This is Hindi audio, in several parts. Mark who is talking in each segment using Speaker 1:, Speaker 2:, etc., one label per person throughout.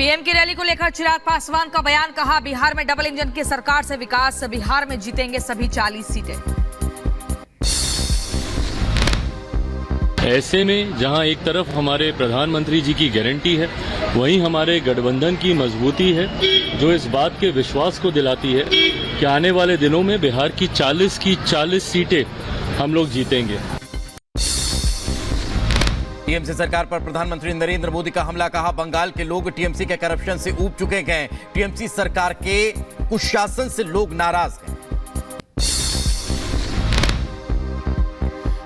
Speaker 1: पीएम की रैली को लेकर चिराग पासवान का बयान, कहा बिहार में डबल इंजन की सरकार से विकास, बिहार में जीतेंगे सभी 40 सीटें।
Speaker 2: ऐसे में जहां एक तरफ हमारे प्रधानमंत्री जी की गारंटी है, वहीं हमारे गठबंधन की मजबूती है, जो इस बात के विश्वास को दिलाती है कि आने वाले दिनों में बिहार की 40 सीटें हम लोग जीतेंगे।
Speaker 3: टीएमसी सरकार पर प्रधानमंत्री नरेंद्र मोदी का हमला, कहा बंगाल के लोग टीएमसी के करप्शन से ऊब चुके हैं, टीएमसी सरकार के कुशासन से लोग नाराज हैं।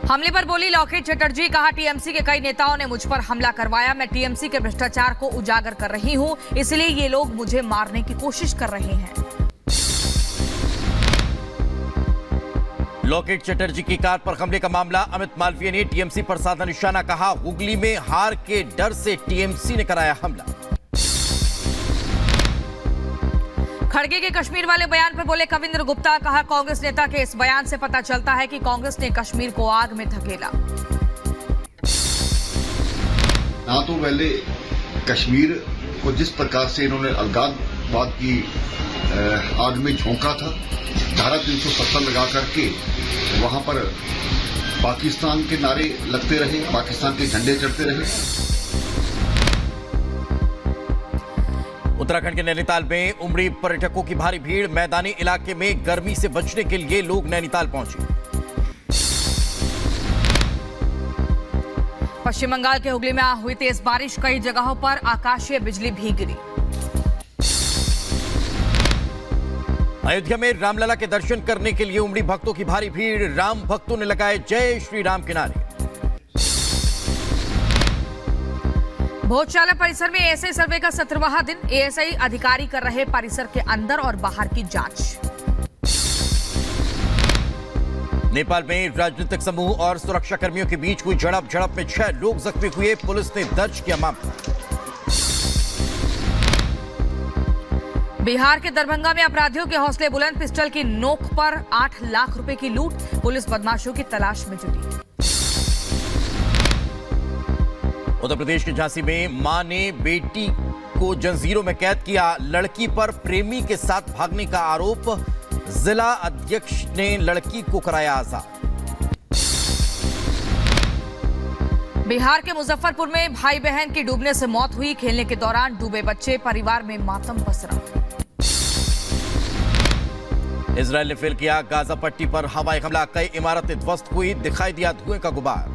Speaker 1: हमले पर बोली लॉकेट चटर्जी, कहा टीएमसी के कई नेताओं ने मुझ पर हमला करवाया, मैं टीएमसी के भ्रष्टाचार को उजागर कर रही हूं, इसलिए ये लोग मुझे मारने की कोशिश कर रहे हैं।
Speaker 3: लॉकेट चटर्जी की कार पर हमले का मामला, अमित मालवीय ने टीएमसी पर साधा निशाना, कहा हुगली में हार के डर से टीएमसी ने कराया हमला।
Speaker 1: खड़गे के कश्मीर वाले बयान पर बोले कविंद्र गुप्ता, कहा कांग्रेस नेता के इस बयान से पता चलता है कि कांग्रेस ने कश्मीर को आग में धकेला।
Speaker 4: ना तो पहले कश्मीर को जिस प्रकार से इन्होंने अलगाववाद की आग में झोंका था, धारा 370 लगा करके वहां पर पाकिस्तान के नारे लगते रहे, पाकिस्तान के झंडे चढ़ते रहे।
Speaker 3: उत्तराखंड के नैनीताल में उमड़ी पर्यटकों की भारी भीड़, मैदानी इलाके में गर्मी से बचने के लिए लोग नैनीताल पहुंचे।
Speaker 1: पश्चिम बंगाल के हुगली में हुई तेज बारिश, कई जगहों पर आकाशीय बिजली भी गिरी।
Speaker 3: अयोध्या में रामलला के दर्शन करने के लिए उमड़ी भक्तों की भारी भीड़, राम भक्तों ने लगाए जय श्री राम के नारे। भोजशाला परिसर में एएसआई सर्वे का 17वां दिन, एएसआई अधिकारी कर रहे परिसर के अंदर और बाहर की जांच। नेपाल में राजनीतिक समूह और सुरक्षा कर्मियों के बीच हुई झड़प में 6 लोग जख्मी हुए, पुलिस ने दर्ज किया मामला। बिहार के दरभंगा में अपराधियों के हौसले बुलंद, पिस्टल की नोक पर 8 लाख रुपए की लूट, पुलिस बदमाशों की तलाश में जुटी। उत्तर प्रदेश के झांसी में मां ने बेटी को जंजीरों में कैद किया, लड़की पर प्रेमी के साथ भागने का आरोप, जिला अध्यक्ष ने लड़की को कराया आजाद। बिहार के मुजफ्फरपुर में भाई बहन की डूबने से मौत हुई, खेलने के दौरान डूबे बच्चे, परिवार में मातम पसरा। इजरायल ने फिर किया गाजा पट्टी पर हवाई हमला, कई इमारतें ध्वस्त हुई, दिखाई दिया धुएं का गुबार।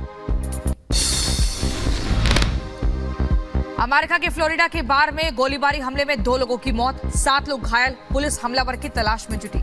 Speaker 3: अमेरिका के फ्लोरिडा के बार में गोलीबारी हमले में 2 लोगों की मौत, 7 लोग घायल, पुलिस हमलावर की तलाश में जुटी।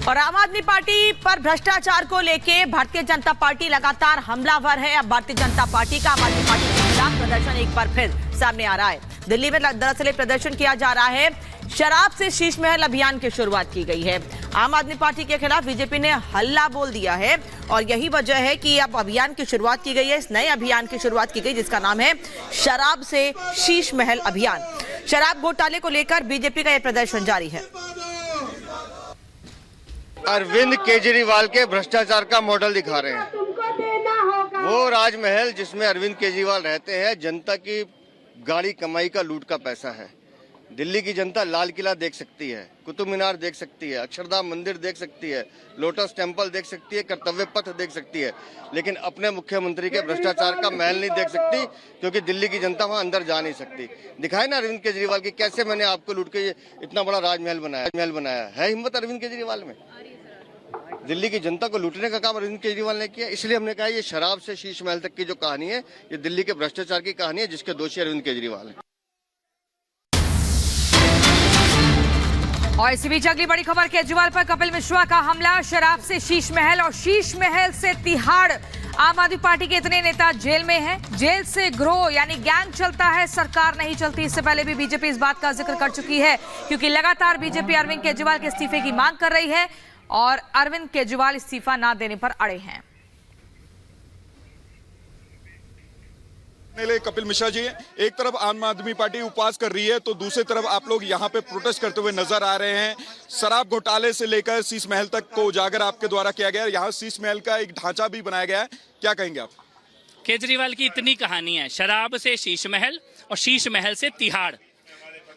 Speaker 3: और आम आदमी पार्टी पर भ्रष्टाचार को लेके भारतीय जनता पार्टी लगातार हमलावर है। अब भारतीय जनता पार्टी का आम आदमी पार्टी के खिलाफ प्रदर्शन एक बार फिर सामने आ रहा है। दिल्ली में दरअसल प्रदर्शन किया जा रहा है, शराब से शीश महल अभियान की शुरुआत की गई है। आम आदमी पार्टी के खिलाफ बीजेपी ने हल्ला बोल दिया है और यही वजह है कि अब अभियान की शुरुआत की गई है। इस नए अभियान की शुरुआत की गई जिसका नाम है शराब से शीश महल अभियान। शराब घोटाले को लेकर बीजेपी का यह प्रदर्शन जारी है।
Speaker 5: अरविंद केजरीवाल के भ्रष्टाचार का मॉडल दिखा रहे हैं। वो राजमहल जिसमें अरविंद केजरीवाल रहते हैं, जनता की गाड़ी कमाई का लूट का पैसा है। दिल्ली की जनता लाल किला देख सकती है, कुतुब मीनार देख सकती है, अक्षरधाम मंदिर देख सकती है, लोटस टेम्पल देख सकती है, कर्तव्य पथ देख सकती है, लेकिन अपने मुख्यमंत्री के भ्रष्टाचार का महल नहीं देख सकती, क्योंकि दिल्ली की जनता वहां अंदर जा नहीं सकती। दिखाए ना अरविंद केजरीवाल की कैसे मैंने आपको लूट के इतना बड़ा राजमहल बनाया है हिम्मत अरविंद केजरीवाल में। दिल्ली की जनता को लूटने का काम अरविंद केजरीवाल ने किया, इसलिए हमने कहा ये शराब से शीश महल तक की जो कहानी है, ये दिल्ली के भ्रष्टाचार की कहानी है, जिसके दोषी अरविंद केजरीवाल है।
Speaker 1: और इसी बीच अगली बड़ी खबर, केजरीवाल पर कपिल मिश्रा का हमला, शराब से शीश महल और शीश महल से तिहाड़। आम आदमी पार्टी के इतने नेता जेल में हैं, जेल से गिरोह यानी गैंग चलता है, सरकार नहीं चलती। इससे पहले भी बीजेपी इस बात का जिक्र कर चुकी है, क्योंकि लगातार बीजेपी अरविंद केजरीवाल के इस्तीफे की मांग कर रही है और अरविंद केजरीवाल इस्तीफा ना देने पर अड़े हैं।
Speaker 6: लिए कपिल मिश्रा जी हैं। एक तरफ आम आदमी पार्टी उपवास कर रही है तो दूसरी तरफ आप लोग यहाँ पे प्रोटेस्ट करते हुए नजर आ रहे हैं। शराब घोटाले से लेकर शीश महल तक को उजागर आपके द्वारा किया गया है। यहाँ शीश महल का एक ढांचा भी बनाया गया है, क्या कहेंगे आप?
Speaker 7: केजरीवाल की इतनी कहानी है, शराब से शीश महल और शीश महल से तिहाड़,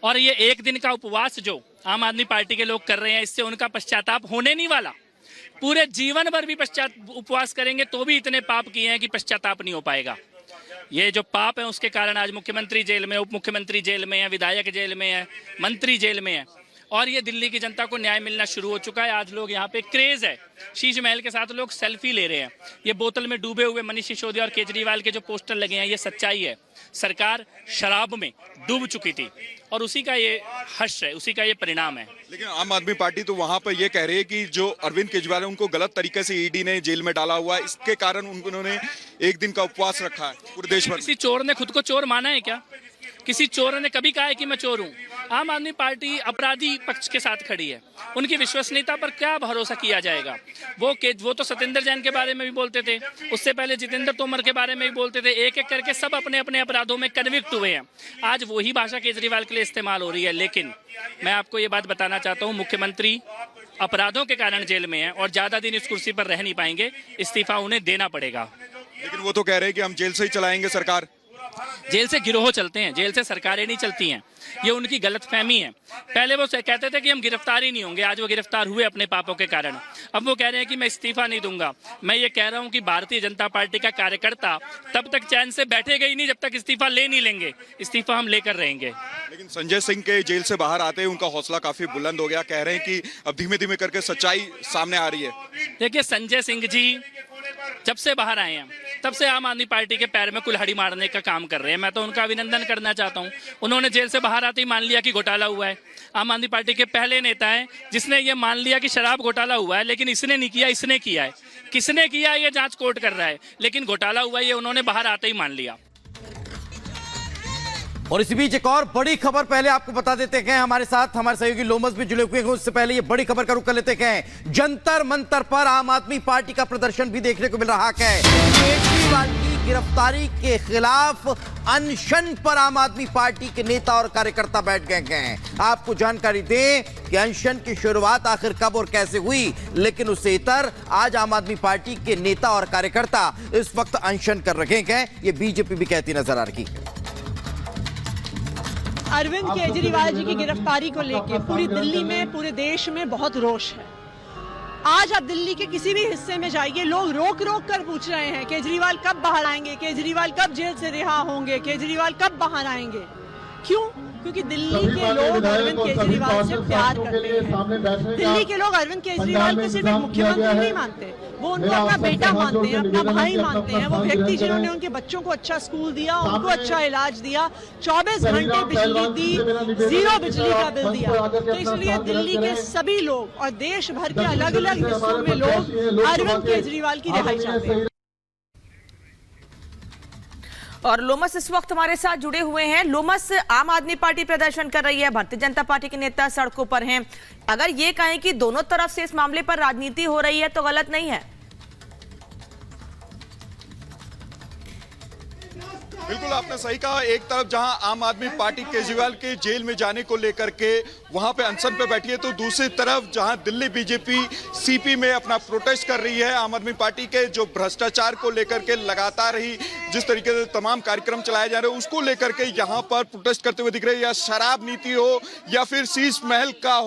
Speaker 7: और ये एक दिन का उपवास जो आम आदमी पार्टी के लोग कर रहे हैं, इससे उनका पश्चाताप होने नहीं वाला। पूरे जीवन भर भी उपवास करेंगे तो भी इतने पाप किए हैं कि पश्चाताप नहीं हो पाएगा। ये जो पाप है उसके कारण आज मुख्यमंत्री जेल में, उप मुख्यमंत्री जेल में है, विधायक जेल में है, मंत्री जेल में है, और ये दिल्ली की जनता को न्याय मिलना शुरू हो चुका है। आज लोग यहाँ पे क्रेज है, शीश महल के साथ लोग सेल्फी ले रहे हैं। ये बोतल में डूबे हुए मनीष सिसोदिया और केजरीवाल के जो पोस्टर लगे हैं, ये सच्चाई है। सरकार शराब में डूब चुकी थी और उसी का ये हर्ष है, उसी का ये परिणाम है।
Speaker 6: लेकिन आम आदमी पार्टी तो वहां पर ये कह रही है कि जो अरविंद केजरीवाल है उनको गलत तरीके से ईडी ने जेल में डाला हुआ है, इसके कारण उन्होंने एक दिन का उपवास रखा है पूरे देश भर।
Speaker 7: किसी चोर ने खुद को चोर माना है क्या? किसी चोर ने कभी कहा है कि मैं चोर हूं? आम आदमी पार्टी अपराधी पक्ष के साथ खड़ी है, उनकी विश्वसनीयता पर क्या भरोसा किया जाएगा? वो तो सत्येंद्र जैन के बारे में भी बोलते थे, उससे पहले जितेंद्र तोमर के बारे में भी बोलते थे, एक एक करके सब अपने अपने अपराधों में कन्विक्ट हुए हैं। आज वही भाषा केजरीवाल के लिए इस्तेमाल हो रही है। लेकिन मैं आपको ये बात बताना चाहता हूँ, मुख्यमंत्री अपराधों के कारण जेल में है और ज्यादा दिन इस कुर्सी पर रह नहीं पाएंगे, इस्तीफा उन्हें देना पड़ेगा।
Speaker 6: लेकिन वो तो कह रहे हैं कि हम जेल से ही चलाएंगे सरकार।
Speaker 7: जेल से गिरोह चलते हैं, जेल से सरकारें नहीं चलती हैं, ये उनकी गलतफहमी है। पहले वो कहते थे कि हम गिरफ्तार ही नहीं होंगे, आज वो गिरफ्तार हुए अपने पापों के कारण। अब वो कह रहे हैं कि मैं इस्तीफा नहीं दूंगा। मैं ये कह रहा हूं कि भारतीय जनता पार्टी का कार्यकर्ता तब तक चैन से बैठेगा ही नहीं जब तक इस्तीफा ले नहीं लेंगे। इस्तीफा हम लेकर रहेंगे।
Speaker 6: लेकिन संजय सिंह के जेल से बाहर आते ही उनका हौसला काफी बुलंद हो गया, कह रहे हैं कि अब धीमे धीमे करके सच्चाई सामने आ रही है।
Speaker 7: देखिए, संजय सिंह जी जब से बाहर आए हैं तब से आम आदमी पार्टी के पैर में कुल्हाड़ी मारने का काम कर रहे हैं। मैं तो उनका अभिनंदन करना चाहता हूं। उन्होंने जेल से बाहर आते ही मान लिया कि घोटाला हुआ है। आम आदमी पार्टी के पहले नेता हैं जिसने ये मान लिया कि शराब घोटाला हुआ है, लेकिन इसने नहीं किया, इसने किया है। किसने किया ये जांच कोर्ट कर रहा है, लेकिन घोटाला हुआ ये उन्होंने बाहर आते ही मान लिया।
Speaker 8: और इसी बीच एक और बड़ी खबर पहले आपको बता देते हैं, हमारे साथ हमारे सहयोगी लोमस भी जुड़े हुए हैं। उससे पहले ये बड़ी खबर का रुख कर लेते हैं। जंतर मंतर पर आम आदमी पार्टी का प्रदर्शन भी देखने को मिल रहा है। केजरीवाल की गिरफ्तारी के खिलाफ अनशन पर आम आदमी पार्टी के नेता और कार्यकर्ता बैठ गए हैं। आपको जानकारी दें कि अनशन की शुरुआत आखिर कब और कैसे हुई, लेकिन उससे इतर आज आम आदमी पार्टी के नेता और कार्यकर्ता इस वक्त अनशन कर रहे हैं। ये बीजेपी भी कहती नजर आ रही है।
Speaker 9: अरविंद केजरीवाल जी की गिरफ्तारी को लेकर पूरी दिल्ली में, पूरे देश में बहुत रोष है। आज आप दिल्ली के किसी भी हिस्से में जाइए, लोग रोक रोक कर पूछ रहे हैं केजरीवाल कब बाहर आएंगे, केजरीवाल कब जेल से रिहा होंगे, केजरीवाल कब बाहर आएंगे। क्यों? क्योंकि दिल्ली के लोग अरविंद केजरीवाल से प्यार करते हैं। दिल्ली के लोग अरविंद केजरीवाल को सिर्फ एक मुख्यमंत्री नहीं मानते, वो उनको अपना बेटा मानते हैं, अपना भाई मानते हैं। वो व्यक्ति जिन्होंने उनके बच्चों को अच्छा स्कूल दिया, उनको अच्छा इलाज दिया, 24 घंटे बिजली दी, 0 बिजली का बिल दिया। तो इसलिए दिल्ली के सभी लोग और देश भर के अलग अलग हिस्सों में लोग अरविंद केजरीवाल की रिहाई चाहते हैं।
Speaker 3: और लोमस इस वक्त हमारे साथ जुड़े हुए हैं। लोमस, आम आदमी पार्टी प्रदर्शन कर रही है, भारतीय जनता पार्टी के नेता सड़कों पर हैं। अगर ये कहें कि दोनों तरफ से इस मामले पर राजनीति हो रही है तो गलत नहीं है?
Speaker 6: बिल्कुल आपने सही कहा। एक तरफ जहां आम आदमी पार्टी केजरीवाल के जेल में जाने को लेकर के वहां पे अनशन पे बैठी है, तो दूसरी तरफ जहां दिल्ली बीजेपी सीपी में अपना प्रोटेस्ट कर रही है आम आदमी पार्टी के जो भ्रष्टाचार को लेकर के लगातार ही जिस तरीके से तमाम कार्यक्रम चलाए जा रहे हैं उसको लेकर के यहाँ पर प्रोटेस्ट करते हुए दिख रहे हैं। या शराब नीति हो या फिर शीश महल का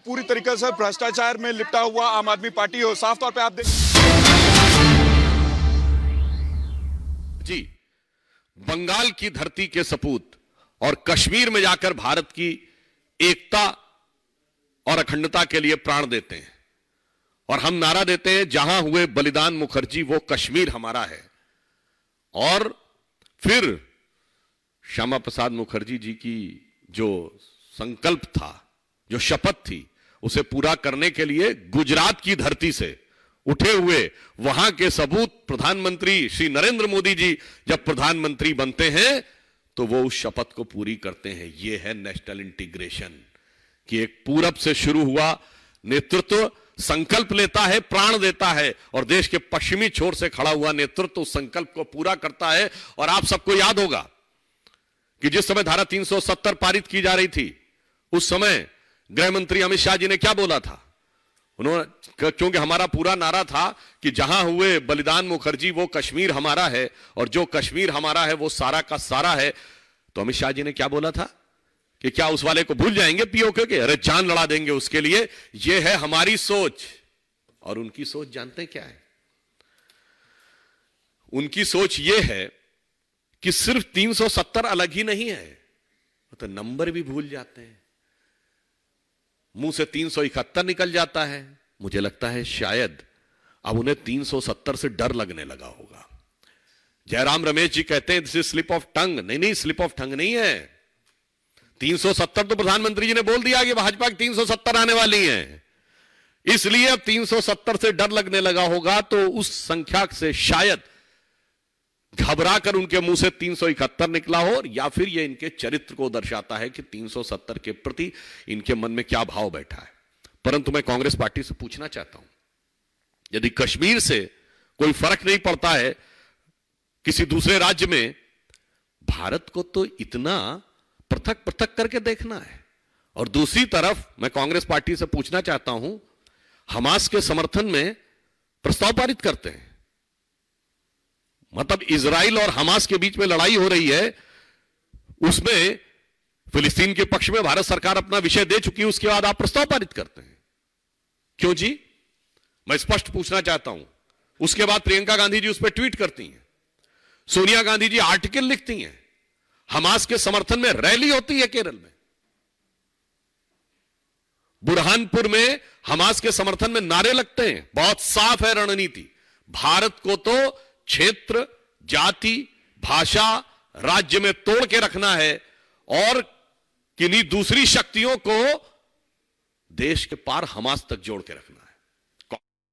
Speaker 6: पूरी तरीके से भ्रष्टाचार में लिपटा हुआ आम आदमी पार्टी हो, साफ तौर पर आप
Speaker 10: जी बंगाल की धरती के सपूत और कश्मीर में जाकर भारत की एकता और अखंडता के लिए प्राण देते हैं। और हम नारा देते हैं, जहां हुए बलिदान मुखर्जी वो कश्मीर हमारा है। और फिर श्यामा प्रसाद मुखर्जी जी की जो संकल्प था, जो शपथ थी, उसे पूरा करने के लिए गुजरात की धरती से उठे हुए वहां के सबूत प्रधानमंत्री श्री नरेंद्र मोदी जी जब प्रधानमंत्री बनते हैं तो वो उस शपथ को पूरी करते हैं। ये है नेशनल इंटीग्रेशन कि एक पूरब से शुरू हुआ नेतृत्व संकल्प लेता है, प्राण देता है और देश के पश्चिमी छोर से खड़ा हुआ नेतृत्व उस संकल्प को पूरा करता है। और आप सबको याद होगा कि जिस समय धारा 370 पारित की जा रही थी, उस समय गृह मंत्री अमित शाह जी ने क्या बोला था? उन्होंने, क्योंकि हमारा पूरा नारा था कि जहां हुए बलिदान मुखर्जी वो कश्मीर हमारा है और जो कश्मीर हमारा है वो सारा का सारा है। तो अमित शाह जी ने क्या बोला था कि क्या उस वाले को भूल जाएंगे पीओके के? अरे जान लड़ा देंगे उसके लिए। ये है हमारी सोच। और उनकी सोच जानते हैं क्या है? उनकी सोच ये है कि सिर्फ 370 अलग ही नहीं है, तो नंबर भी भूल जाते हैं। मुंह से 371 निकल जाता है। मुझे लगता है शायद अब उन्हें 370 से डर लगने लगा होगा। जयराम रमेश जी कहते हैं this is slip of tongue. नहीं, स्लिप ऑफ टंग नहीं है। 370 तो प्रधानमंत्री जी ने बोल दिया कि भाजपा की 370 आने वाली है, इसलिए अब 370 से डर लगने लगा होगा। तो उस संख्या से शायद घबरा कर उनके मुंह से 371 निकला हो, या फिर यह इनके चरित्र को दर्शाता है कि 370 के प्रति इनके मन में क्या भाव बैठा है। परंतु मैं कांग्रेस पार्टी से पूछना चाहता हूं, यदि कश्मीर से कोई फर्क नहीं पड़ता है किसी दूसरे राज्य में, भारत को तो इतना पृथक पृथक करके देखना है। और दूसरी तरफ मैं कांग्रेस पार्टी से पूछना चाहता हूं, हमास के समर्थन में प्रस्ताव पारित करते हैं, मतलब इजराइल और हमास के बीच में लड़ाई हो रही है, उसमें फिलिस्तीन के पक्ष में भारत सरकार अपना विषय दे चुकी है, उसके बाद आप प्रस्ताव पारित करते हैं। क्यों जी? मैं स्पष्ट पूछना चाहता हूं। उसके बाद प्रियंका गांधी जी उस पर ट्वीट करती हैं, सोनिया गांधी जी आर्टिकल लिखती हैं, हमास के समर्थन में रैली होती है केरल में, बुरहानपुर में हमास के समर्थन में नारे लगते हैं। बहुत साफ है रणनीति। भारत को तो क्षेत्र, जाति, भाषा, राज्य में तोड़ के रखना है और किन्हीं दूसरी शक्तियों को देश के पार हमास तक जोड़ के रखना है।